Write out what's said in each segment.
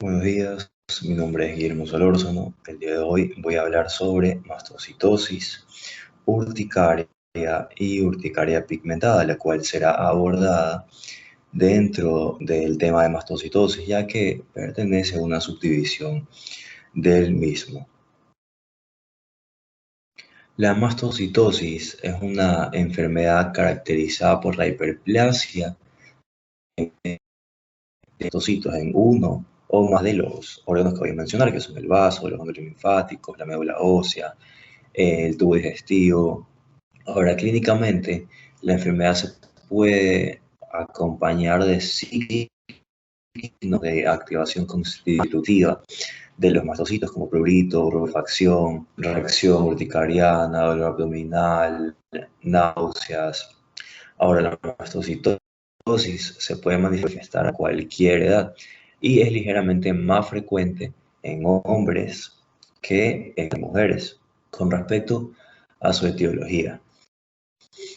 Buenos días, mi nombre es Guillermo Solórzano. El día de hoy voy a hablar sobre mastocitosis, urticaria y urticaria pigmentada, la cual será abordada dentro del tema de mastocitosis, ya que pertenece a una subdivisión del mismo. La mastocitosis es una enfermedad caracterizada por la hiperplasia de mastocitos en uno o más de los órganos que voy a mencionar, que son el vaso, los ganglios linfáticos, la médula ósea, el tubo digestivo. Ahora, clínicamente, la enfermedad se puede acompañar de signos de activación constitutiva de los mastocitos como prurito, rubefacción, reacción urticariana, dolor abdominal, náuseas. Ahora, la mastocitosis se puede manifestar a cualquier edad y es ligeramente más frecuente en hombres que en mujeres. Con respecto a su etiología.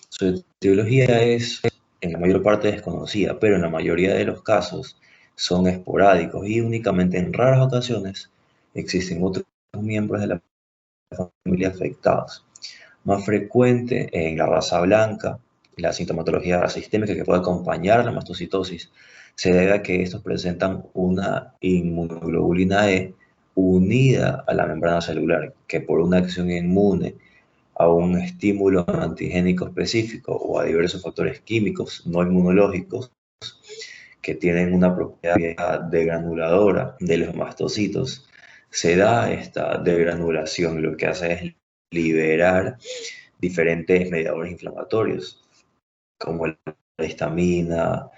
Su etiología es en la mayor parte desconocida, pero en la mayoría de los casos son esporádicos y únicamente en raras ocasiones existen otros miembros de la familia afectados. Más frecuente en la raza blanca, la sintomatología sistémica que puede acompañar la mastocitosis se debe a que estos presentan una inmunoglobulina E unida a la membrana celular, que por una acción inmune a un estímulo antigénico específico o a diversos factores químicos no inmunológicos que tienen una propiedad degranuladora de los mastocitos, se da esta degranulación, lo que hace es liberar diferentes mediadores inflamatorios, como la histamina,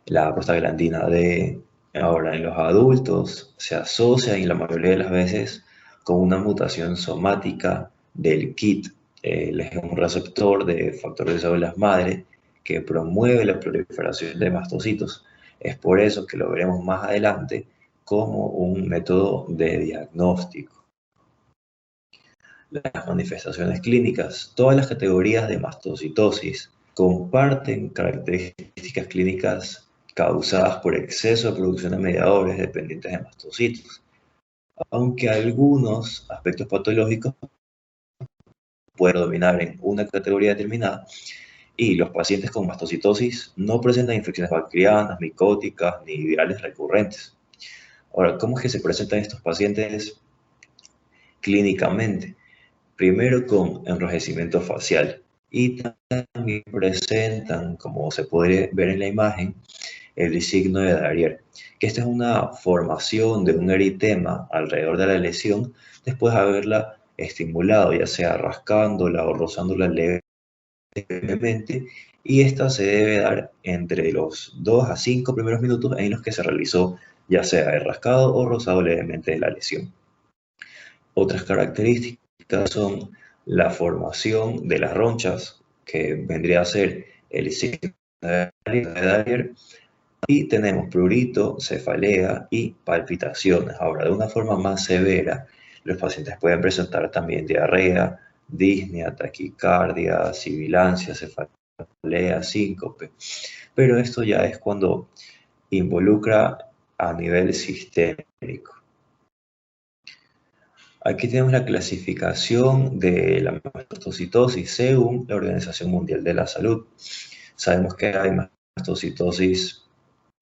la prostaglandina D. Ahora, en los adultos se asocia y la mayoría de las veces con una mutación somática del KIT, es un receptor de factor de células madre que promueve la proliferación de mastocitos. Es por eso que lo veremos más adelante como un método de diagnóstico. Las manifestaciones clínicas. Todas las categorías de mastocitosis comparten características clínicas causadas por exceso de producción de mediadores dependientes de mastocitos, aunque algunos aspectos patológicos pueden dominar en una categoría determinada, y los pacientes con mastocitosis no presentan infecciones bacterianas, micóticas ni virales recurrentes. Ahora, ¿cómo es que se presentan estos pacientes clínicamente? Primero con enrojecimiento facial y también presentan, como se puede ver en la imagen, el signo de Darrier, que esta es una formación de un eritema alrededor de la lesión después de haberla estimulado, ya sea rascándola o rozándola levemente, y esta se debe dar entre los 2 a 5 primeros minutos en los que se realizó ya sea el rascado o rozado levemente de la lesión. Otras características son la formación de las ronchas, que vendría a ser el signo de Darrier, y tenemos prurito, cefalea y palpitaciones. Ahora, de una forma más severa, los pacientes pueden presentar también diarrea, disnea, taquicardia, sibilancia, cefalea, síncope, pero esto ya es cuando involucra a nivel sistémico. Aquí tenemos la clasificación de la mastocitosis según la Organización Mundial de la Salud. Sabemos que hay mastocitosis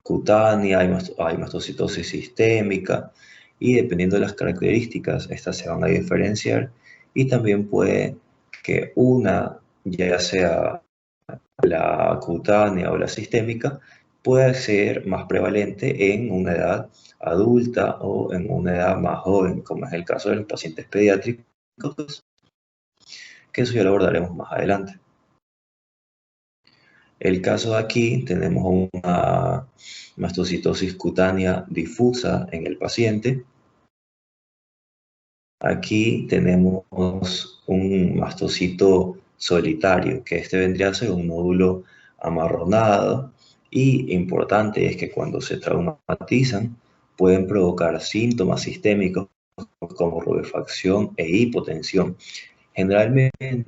cutánea, hay mastocitosis sistémica, y dependiendo de las características, estas se van a diferenciar, y también puede que una, ya sea la cutánea o la sistémica, pueda ser más prevalente en una edad adulta o en una edad más joven, como es el caso de los pacientes pediátricos, que eso ya lo abordaremos más adelante. El caso de aquí, tenemos una mastocitosis cutánea difusa en el paciente. Aquí tenemos un mastocito solitario, que este vendría a ser un nódulo amarronado, y importante es que cuando se traumatizan pueden provocar síntomas sistémicos como rubefacción e hipotensión. Generalmente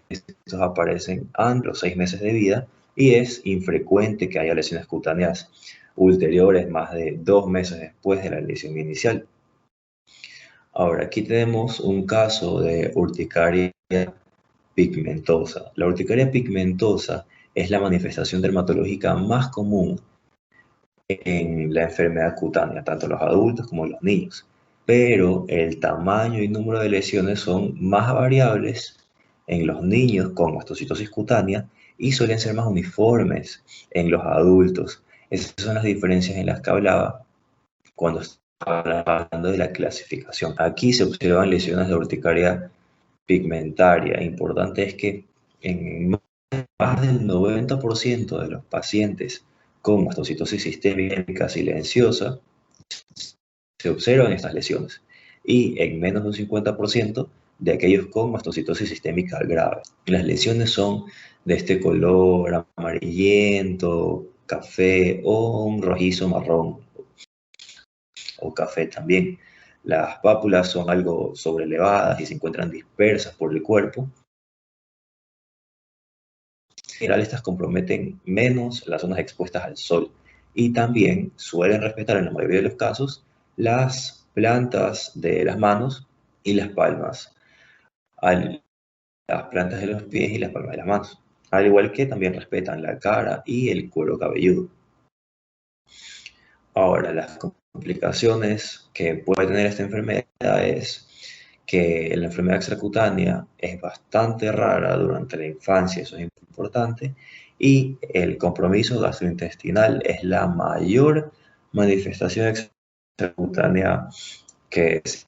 estos aparecen antes de los 6 meses de vida y es infrecuente que haya lesiones cutáneas ulteriores más de 2 meses después de la lesión inicial. Ahora, aquí tenemos un caso de urticaria pigmentosa. La urticaria pigmentosa es la manifestación dermatológica más común en la enfermedad cutánea, tanto en los adultos como en los niños. Pero el tamaño y número de lesiones son más variables en los niños con mastocitosis cutánea y suelen ser más uniformes en los adultos. Esas son las diferencias en las que hablaba cuando estaba hablando de la clasificación. Aquí se observan lesiones de urticaria pigmentaria. Importante es que en más del 90% de los pacientes con mastocitosis sistémica silenciosa se observan estas lesiones y en menos de un 50% de aquellos con mastocitosis sistémica grave. Las lesiones son de este color amarillento, café o un rojizo marrón o café también. Las pápulas son algo sobrelevadas y se encuentran dispersas por el cuerpo. En general, estas comprometen menos las zonas expuestas al sol y también suelen respetar en la mayoría de los casos las plantas de las manos y las palmas, las plantas de los pies y las palmas de las manos, al igual que también respetan la cara y el cuero cabelludo. Ahora, las complicaciones que puede tener esta enfermedad es que la enfermedad extracutánea es bastante rara durante la infancia, eso es importante, y el compromiso gastrointestinal es la mayor manifestación extracutánea que es.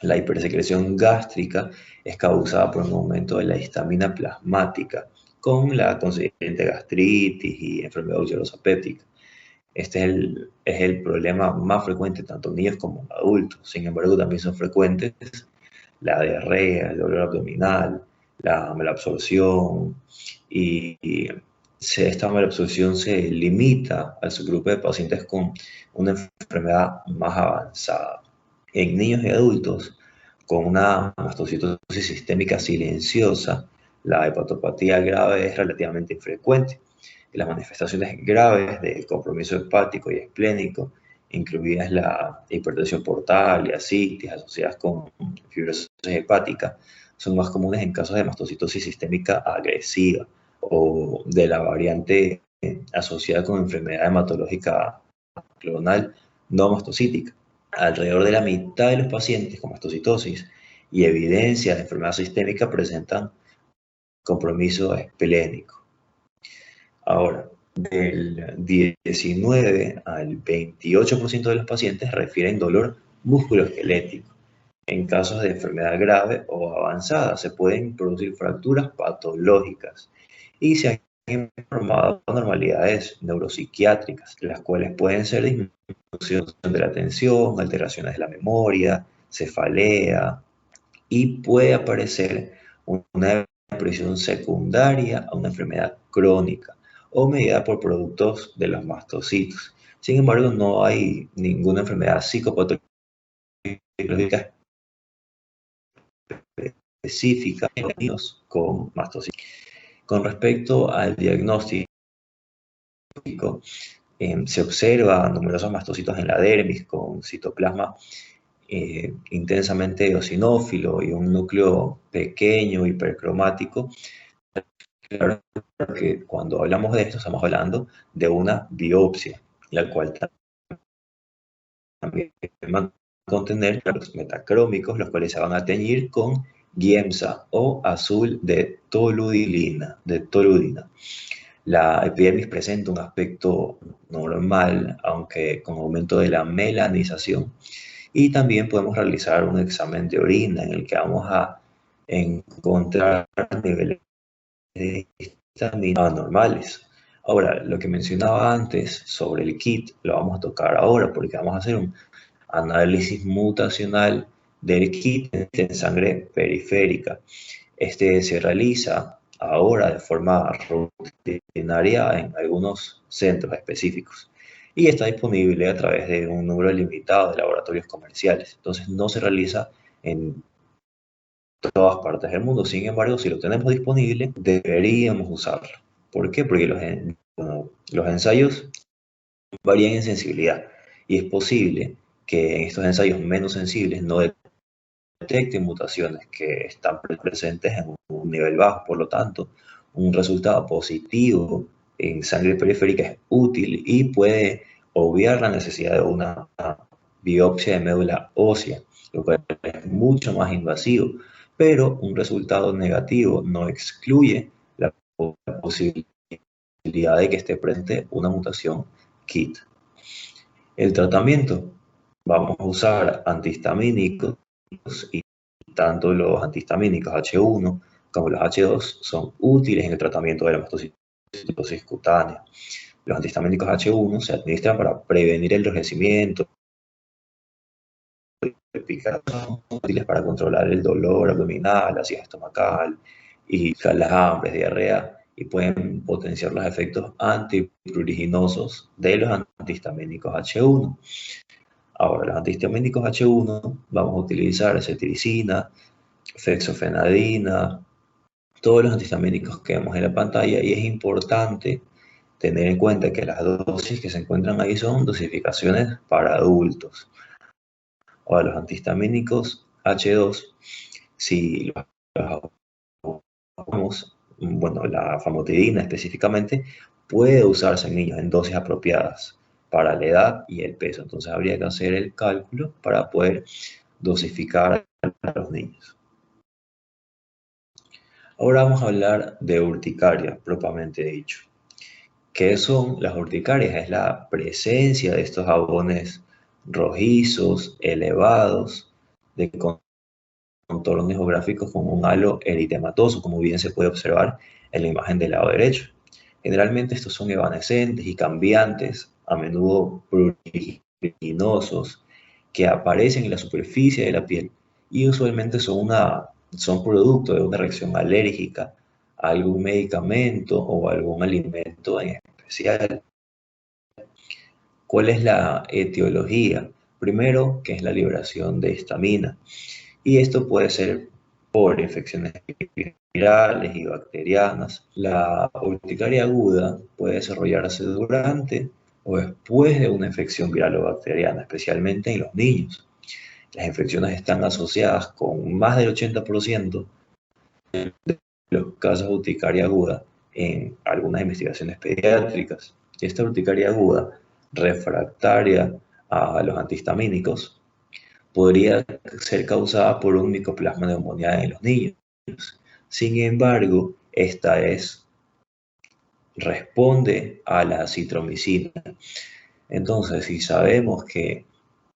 La hipersecreción gástrica es causada por un aumento de la histamina plasmática, con la consiguiente gastritis y enfermedad ulcerosa péptica. Este es el problema más frecuente tanto en niños como en adultos. Sin embargo, también son frecuentes la diarrea, el dolor abdominal, la malabsorción y esta malabsorción se limita al subgrupo de pacientes con una enfermedad más avanzada. En niños y adultos con una mastocitosis sistémica silenciosa, la hepatopatía grave es relativamente infrecuente. Las manifestaciones graves de compromiso hepático y esplénico, incluidas la hipertensión portal y ascitis asociadas con fibrosis hepática, son más comunes en casos de mastocitosis sistémica agresiva o de la variante asociada con enfermedad hematológica clonal no mastocítica. Alrededor de la mitad de los pacientes con mastocitosis y evidencia de enfermedad sistémica presentan compromiso esplénico. Ahora, del 19 al 28% de los pacientes refieren dolor musculoesquelético. En casos de enfermedad grave o avanzada se pueden producir fracturas patológicas y se han informado anormalidades neuropsiquiátricas, las cuales pueden ser disminución de la atención, alteraciones de la memoria, cefalea y puede aparecer una depresión secundaria a una enfermedad crónica o medida por productos de los mastocitos. Sin embargo, no hay ninguna enfermedad psicopatológica específica en los niños con mastocitos. Con respecto al diagnóstico, se observa numerosos mastocitos en la dermis con citoplasma intensamente eosinófilo y un núcleo pequeño, hipercromático. Claro que cuando hablamos de esto estamos hablando de una biopsia, la cual también va a contener los metacrómicos, los cuales se van a teñir con Giemsa o azul de toludina. La epidermis presenta un aspecto normal, aunque con aumento de la melanización. Y también podemos realizar un examen de orina en el que vamos a encontrar niveles de histamina anormales. Ahora, lo que mencionaba antes sobre el kit lo vamos a tocar ahora porque vamos a hacer un análisis mutacional del kit en sangre periférica. Este se realiza ahora de forma rutinaria en algunos centros específicos y está disponible a través de un número limitado de laboratorios comerciales. Entonces no se realiza en todas partes del mundo. Sin embargo, si lo tenemos disponible, deberíamos usarlo. ¿Por qué? Porque los ensayos varían en sensibilidad y es posible que en estos ensayos menos sensibles no detecten mutaciones que están presentes en un nivel bajo. Por lo tanto, un resultado positivo en sangre periférica es útil y puede obviar la necesidad de una biopsia de médula ósea, lo cual es mucho más invasivo, pero un resultado negativo no excluye la posibilidad de que esté presente una mutación KIT. El tratamiento, vamos a usar antihistamínicos y tanto los antihistamínicos H1 como los H2 son útiles en el tratamiento de la mastocitosis cutánea. Los antihistamínicos H1 se administran para prevenir el enrojecimiento, son útiles para controlar el dolor abdominal, acidez estomacal y las hambres, diarrea, y pueden potenciar los efectos antipruriginosos de los antihistamínicos H1. Ahora, los antihistamínicos H1 vamos a utilizar cetiricina, fexofenadina, todos los antihistamínicos que vemos en la pantalla, y es importante tener en cuenta que las dosis que se encuentran ahí son dosificaciones para adultos. Ahora, los antihistamínicos H2, si bueno, la famotidina específicamente, puede usarse en niños en dosis apropiadas para la edad y el peso. Entonces habría que hacer el cálculo para poder dosificar a los niños. Ahora vamos a hablar de urticaria, propiamente dicho. ¿Qué son las urticarias? Es la presencia de estos jabones rojizos, elevados, de contornos geográficos con un halo eritematoso, como bien se puede observar en la imagen del lado derecho. Generalmente estos son evanescentes y cambiantes, a menudo pruriginosos, que aparecen en la superficie de la piel y usualmente son producto de una reacción alérgica a algún medicamento o algún alimento en especial. ¿Cuál es la etiología? Primero, que es la liberación de histamina, y esto puede ser por infecciones virales y bacterianas. La urticaria aguda puede desarrollarse durante o después de una infección viral o bacteriana, especialmente en los niños. Las infecciones están asociadas con más del 80% de los casos de urticaria aguda en algunas investigaciones pediátricas. Esta urticaria aguda, refractaria a los antihistamínicos, podría ser causada por un micoplasma pneumoniae en los niños. Sin embargo, responde a la acitromicina. Entonces, si sabemos que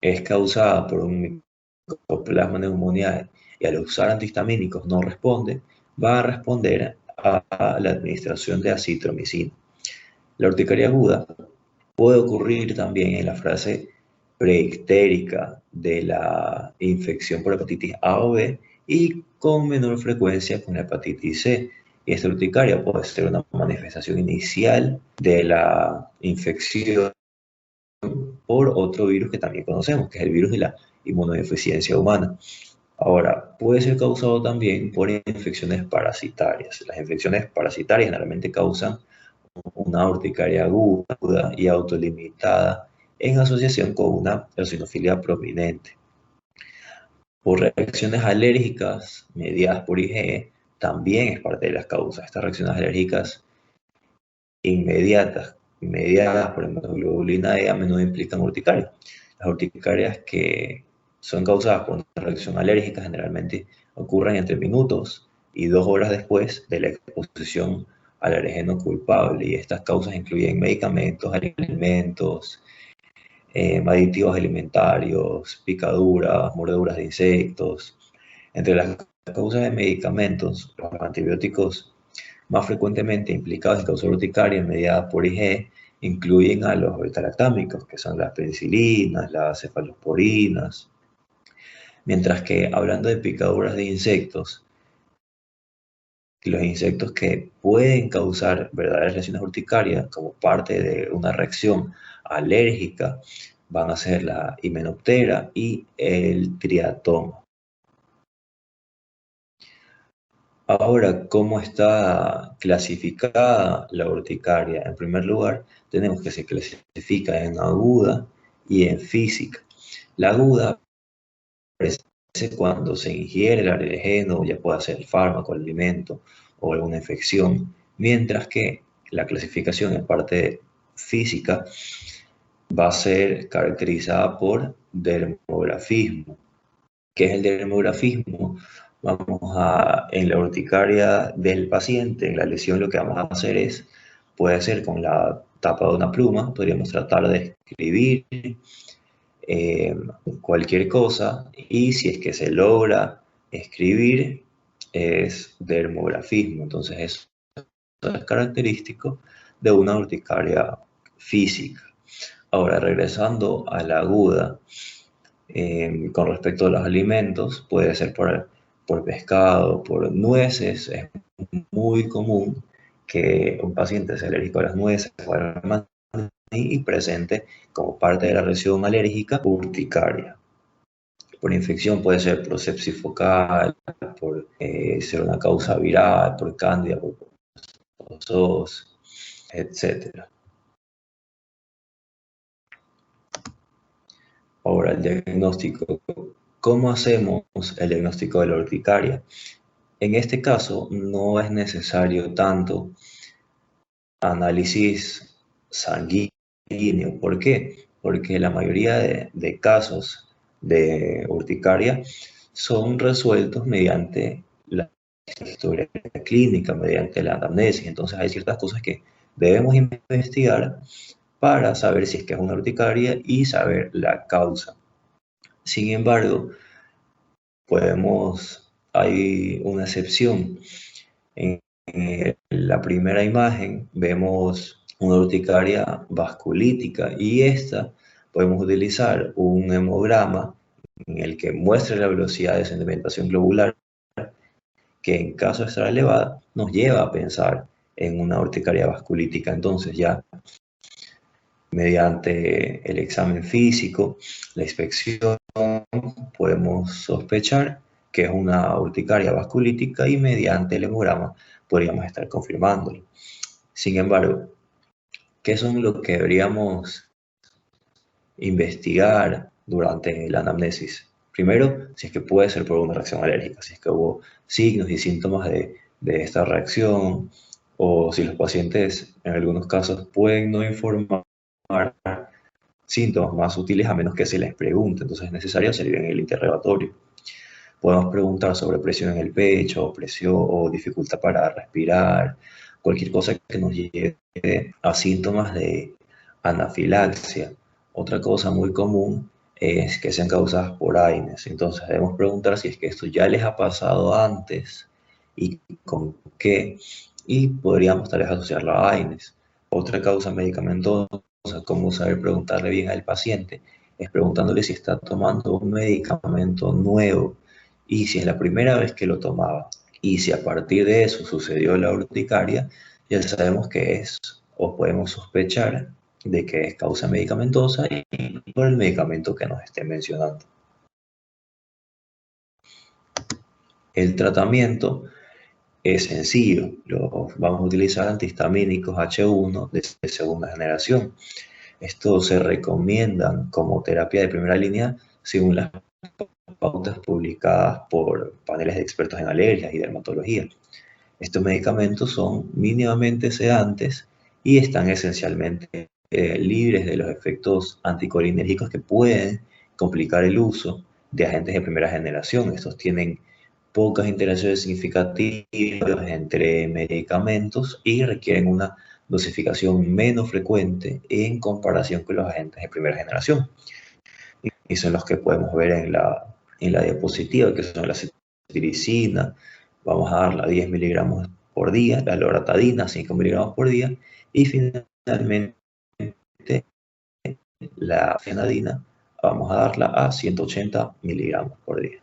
es causada por un micoplasma pneumoniae y al usar antihistamínicos no responde, va a responder a la administración de acitromicina. La urticaria aguda puede ocurrir también en la fase preictérica de la infección por hepatitis A o B y con menor frecuencia con hepatitis C. Y esta urticaria puede ser una manifestación inicial de la infección por otro virus que también conocemos, que es el virus de la inmunodeficiencia humana. Ahora, puede ser causado también por infecciones parasitarias. Las infecciones parasitarias generalmente causan una urticaria aguda y autolimitada en asociación con una eosinofilia prominente. Por reacciones alérgicas mediadas por IgE, también es parte de las causas. Estas reacciones alérgicas inmediatas, mediadas por inmunoglobulina E, a menudo implican urticaria. Las urticarias que son causadas por una reacción alérgica generalmente ocurren entre minutos y 2 horas después de la exposición al alergeno culpable, y estas causas incluyen medicamentos, alimentos, aditivos alimentarios, picaduras, mordeduras de insectos. Entre las causas de medicamentos, los antibióticos más frecuentemente implicados en causar urticaria mediada por IgE incluyen a los beta-lactámicos, que son las penicilinas, las cefalosporinas. Mientras que, hablando de picaduras de insectos, los insectos que pueden causar verdaderas lesiones urticarias como parte de una reacción alérgica van a ser la Hymenoptera y el Triatoma. Ahora, ¿cómo está clasificada la urticaria? En primer lugar, tenemos que se clasifica en aguda y en física. La aguda aparece cuando se ingiere el alergeno, ya pueda ser el fármaco, el alimento o alguna infección, mientras que la clasificación en parte física va a ser caracterizada por dermografismo. ¿Qué es el dermografismo? En la urticaria del paciente, en la lesión, lo que vamos a hacer puede ser con la tapa de una pluma, podríamos tratar de escribir eh, cualquier cosa, y si es que se logra escribir, es dermografismo. Entonces eso es característico de una urticaria física. Ahora, regresando a la aguda, con respecto a los alimentos, puede ser por pescado, por nueces. Es muy común que un paciente sea alérgico a las nueces o al maní y presente como parte de la reacción alérgica urticaria. Por infección puede ser por sepsis focal, por ser una causa viral, por cándida, por tos, etc. Ahora, el diagnóstico. ¿Cómo hacemos el diagnóstico de la urticaria? En este caso, no es necesario tanto análisis sanguíneo. ¿Por qué? Porque la mayoría de casos de urticaria son resueltos mediante la historia clínica, mediante la anamnesis. Entonces hay ciertas cosas que debemos investigar para saber si es que es una urticaria y saber la causa. Sin embargo, hay una excepción. En la primera imagen vemos una urticaria vasculítica y esta podemos utilizar un hemograma en el que muestre la velocidad de sedimentación globular, que en caso de estar elevada nos lleva a pensar en una urticaria vasculítica. Entonces ya mediante el examen físico, la inspección, podemos sospechar que es una urticaria vasculítica y mediante el hemograma podríamos estar confirmándolo. Sin embargo, ¿qué son lo que deberíamos investigar durante la anamnesis? Primero, si es que puede ser por una reacción alérgica, si es que hubo signos y síntomas de esta reacción, o si los pacientes en algunos casos pueden no informar síntomas más útiles a menos que se les pregunte. Entonces es necesario salir en el interrogatorio. Podemos preguntar sobre presión en el pecho, presión o dificultad para respirar, cualquier cosa que nos lleve a síntomas de anafilaxia. Otra cosa muy común es que sean causadas por AINES. Entonces debemos preguntar si es que esto ya les ha pasado antes y con qué, y podríamos tal vez asociarlo a AINES. Otra causa medicamentosa, como saber preguntarle bien al paciente, es preguntándole si está tomando un medicamento nuevo y si es la primera vez que lo tomaba. Y si a partir de eso sucedió la urticaria, ya sabemos que es, o podemos sospechar de que es causa medicamentosa y por el medicamento que nos esté mencionando. El tratamiento es sencillo. Vamos a utilizar antihistamínicos H1 de segunda generación. Estos se recomiendan como terapia de primera línea según las pautas publicadas por paneles de expertos en alergias y dermatología. Estos medicamentos son mínimamente sedantes y están esencialmente libres de los efectos anticolinérgicos que pueden complicar el uso de agentes de primera generación. Estos tienen pocas interacciones significativas entre medicamentos y requieren una dosificación menos frecuente en comparación con los agentes de primera generación. Y son los que podemos ver en la diapositiva, que son la cetiricina. Vamos a darla 10 miligramos por día, la loratadina 5 miligramos por día, y finalmente la fenadina vamos a darla a 180 miligramos por día.